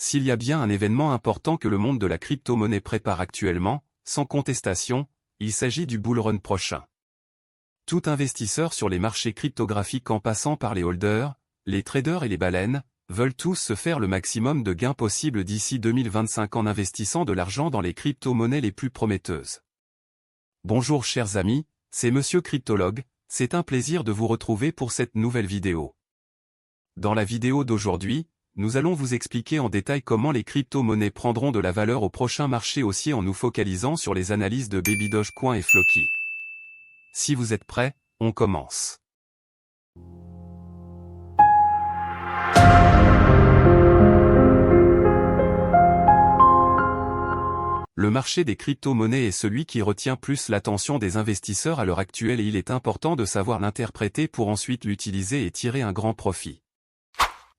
S'il y a bien un événement important que le monde de la crypto-monnaie prépare actuellement, sans contestation, il s'agit du bull run prochain. Tout investisseur sur les marchés cryptographiques en passant par les holders, les traders et les baleines, veulent tous se faire le maximum de gains possible d'ici 2025 en investissant de l'argent dans les crypto-monnaies les plus prometteuses. Bonjour chers amis, c'est Monsieur Cryptologue, c'est un plaisir de vous retrouver pour cette nouvelle vidéo. Dans la vidéo d'aujourd'hui, nous allons vous expliquer en détail comment les crypto-monnaies prendront de la valeur au prochain marché haussier en nous focalisant sur les analyses de Baby Dogecoin et Floki. Si vous êtes prêts, on commence. Le marché des crypto-monnaies est celui qui retient plus l'attention des investisseurs à l'heure actuelle et il est important de savoir l'interpréter pour ensuite l'utiliser et tirer un grand profit.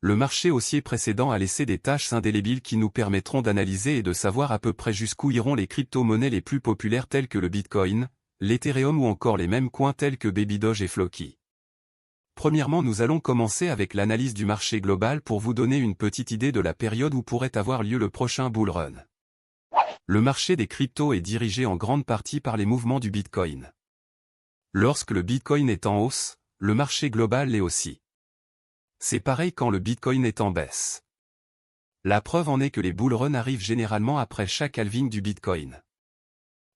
Le marché haussier précédent a laissé des taches indélébiles qui nous permettront d'analyser et de savoir à peu près jusqu'où iront les crypto-monnaies les plus populaires telles que le Bitcoin, l'Ethereum ou encore les mêmes coins tels que Baby Doge et Floki. Premièrement, nous allons commencer avec l'analyse du marché global pour vous donner une petite idée de la période où pourrait avoir lieu le prochain bull run. Le marché des cryptos est dirigé en grande partie par les mouvements du Bitcoin. Lorsque le Bitcoin est en hausse, le marché global l'est aussi. C'est pareil quand le Bitcoin est en baisse. La preuve en est que les bull runs arrivent généralement après chaque halving du Bitcoin.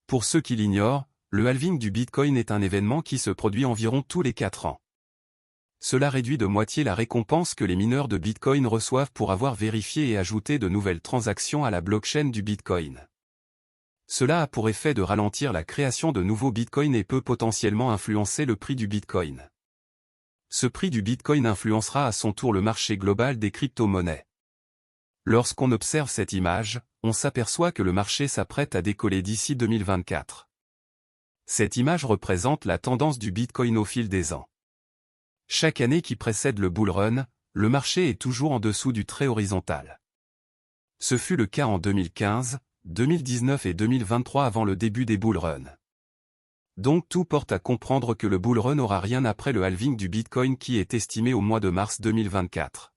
Pour ceux qui l'ignorent, le halving du Bitcoin est un événement qui se produit environ tous les 4 ans. Cela réduit de moitié la récompense que les mineurs de Bitcoin reçoivent pour avoir vérifié et ajouté de nouvelles transactions à la blockchain du Bitcoin. Cela a pour effet de ralentir la création de nouveaux Bitcoins et peut potentiellement influencer le prix du Bitcoin. Ce prix du Bitcoin influencera à son tour le marché global des crypto-monnaies. Lorsqu'on observe cette image, on s'aperçoit que le marché s'apprête à décoller d'ici 2024. Cette image représente la tendance du Bitcoin au fil des ans. Chaque année qui précède le bull run, le marché est toujours en dessous du trait horizontal. Ce fut le cas en 2015, 2019 et 2023 avant le début des bull runs. Donc tout porte à comprendre que le bull run n'aura rien après le halving du Bitcoin qui est estimé au mois de mars 2024.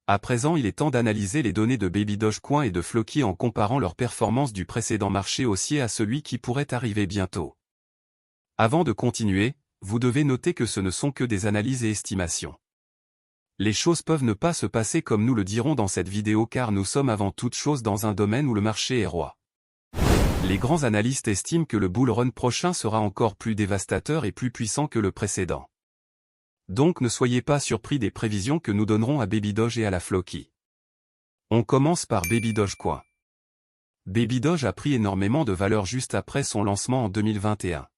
À présent, il est temps d'analyser les données de Baby Dogecoin et de Floki en comparant leur performance du précédent marché haussier à celui qui pourrait arriver bientôt. Avant de continuer, vous devez noter que ce ne sont que des analyses et estimations. Les choses peuvent ne pas se passer comme nous le dirons dans cette vidéo car nous sommes avant toute chose dans un domaine où le marché est roi. Les grands analystes estiment que le bull run prochain sera encore plus dévastateur et plus puissant que le précédent. Donc ne soyez pas surpris des prévisions que nous donnerons à Baby Doge et à la Floki. On commence par Baby Dogecoin. Baby Doge a pris énormément de valeur juste après son lancement en 2021.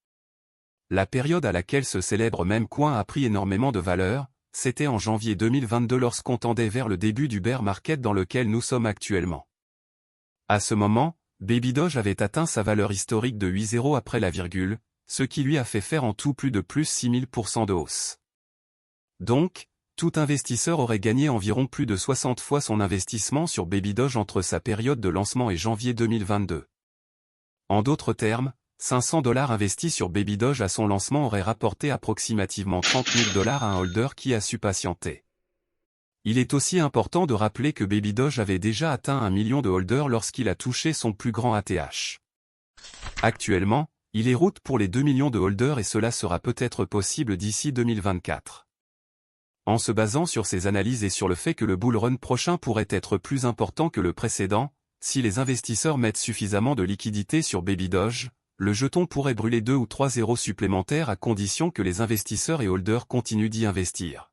La période à laquelle ce célèbre meme coin a pris énormément de valeur, c'était en janvier 2022 lorsqu'on tendait vers le début du bear market dans lequel nous sommes actuellement. À ce moment, Baby Doge avait atteint sa valeur historique de 8,0 après la virgule, ce qui lui a fait faire en tout plus 6000% de hausse. Donc, tout investisseur aurait gagné environ plus de 60 fois son investissement sur Baby Doge entre sa période de lancement et janvier 2022. En d'autres termes, 500 $ investis sur Baby Doge à son lancement auraient rapporté approximativement 30 000 $ à un holder qui a su patienter. Il est aussi important de rappeler que Baby Doge avait déjà atteint 1 million de holders lorsqu'il a touché son plus grand ATH. Actuellement, il est route pour les 2 millions de holders et cela sera peut-être possible d'ici 2024. En se basant sur ces analyses et sur le fait que le bull run prochain pourrait être plus important que le précédent, si les investisseurs mettent suffisamment de liquidités sur Baby Doge, le jeton pourrait brûler 2 ou 3 zéros supplémentaires à condition que les investisseurs et holders continuent d'y investir.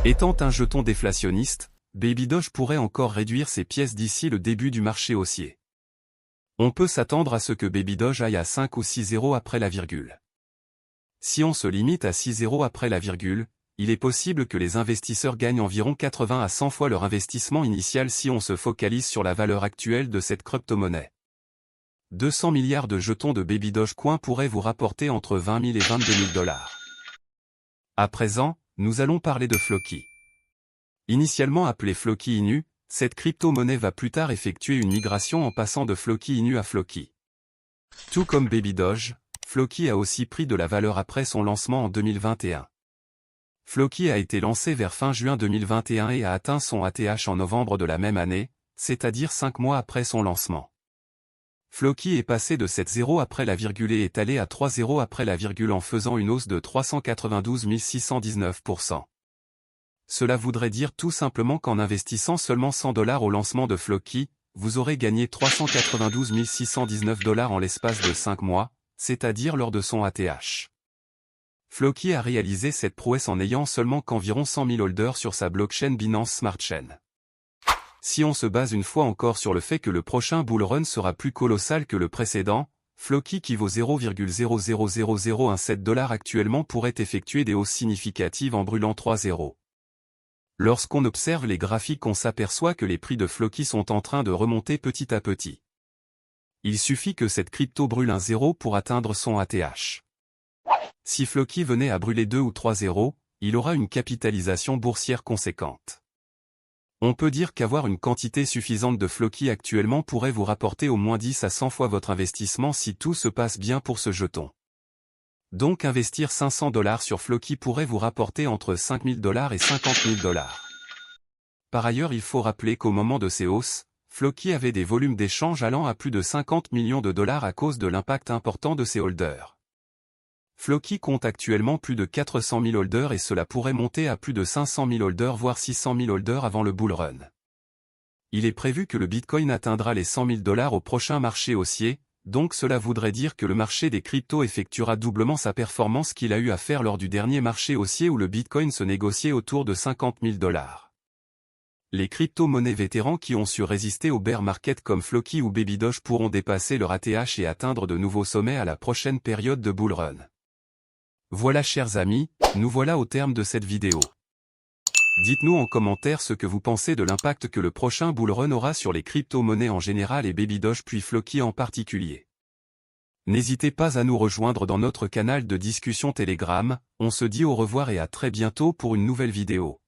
Étant un jeton déflationniste, Baby Doge pourrait encore réduire ses pièces d'ici le début du marché haussier. On peut s'attendre à ce que Baby Doge aille à 5 ou 6 zéros après la virgule. Si on se limite à 6 zéros après la virgule, il est possible que les investisseurs gagnent environ 80 à 100 fois leur investissement initial si on se focalise sur la valeur actuelle de cette crypto-monnaie. 200 milliards de jetons de Baby Dogecoin pourraient vous rapporter entre 20 000 et 22 000 $. À présent, nous allons parler de Floki. Initialement appelée Floki Inu, cette crypto-monnaie va plus tard effectuer une migration en passant de Floki Inu à Floki. Tout comme Baby Doge, Floki a aussi pris de la valeur après son lancement en 2021. Floki a été lancé vers fin juin 2021 et a atteint son ATH en novembre de la même année, c'est-à-dire 5 mois après son lancement. Floki est passé de 7,0 après la virgule et est allé à 3,0 après la virgule en faisant une hausse de 392 619%. Cela voudrait dire tout simplement qu'en investissant seulement $100 au lancement de Floki, vous aurez gagné 392 619$ en l'espace de 5 mois, c'est-à-dire lors de son ATH. Floki a réalisé cette prouesse en n'ayant seulement qu'environ 100 000 holders sur sa blockchain Binance Smart Chain. Si on se base une fois encore sur le fait que le prochain bull run sera plus colossal que le précédent, Floki qui vaut 0,00017$ actuellement pourrait effectuer des hausses significatives en brûlant 3 zéros. Lorsqu'on observe les graphiques, on s'aperçoit que les prix de Floki sont en train de remonter petit à petit. Il suffit que cette crypto brûle un zéro pour atteindre son ATH. Si Floki venait à brûler 2 ou 3 zéros, il aura une capitalisation boursière conséquente. On peut dire qu'avoir une quantité suffisante de Floki actuellement pourrait vous rapporter au moins 10 à 100 fois votre investissement si tout se passe bien pour ce jeton. Donc investir $500 sur Floki pourrait vous rapporter entre $5 000 et $50 000. Par ailleurs, il faut rappeler qu'au moment de ces hausses, Floki avait des volumes d'échange allant à plus de $50 millions à cause de l'impact important de ses holders. Floki compte actuellement plus de 400 000 holders et cela pourrait monter à plus de 500 000 holders voire 600 000 holders avant le bull run. Il est prévu que le Bitcoin atteindra les $100 000 au prochain marché haussier, donc cela voudrait dire que le marché des cryptos effectuera doublement sa performance qu'il a eu à faire lors du dernier marché haussier où le Bitcoin se négociait autour de $50 000. Les crypto-monnaies vétérans qui ont su résister au bear market comme Floki ou Babydoge pourront dépasser leur ATH et atteindre de nouveaux sommets à la prochaine période de bull run. Voilà chers amis, nous voilà au terme de cette vidéo. Dites-nous en commentaire ce que vous pensez de l'impact que le prochain bull run aura sur les crypto-monnaies en général et Babydoge puis Floki en particulier. N'hésitez pas à nous rejoindre dans notre canal de discussion Telegram, on se dit au revoir et à très bientôt pour une nouvelle vidéo.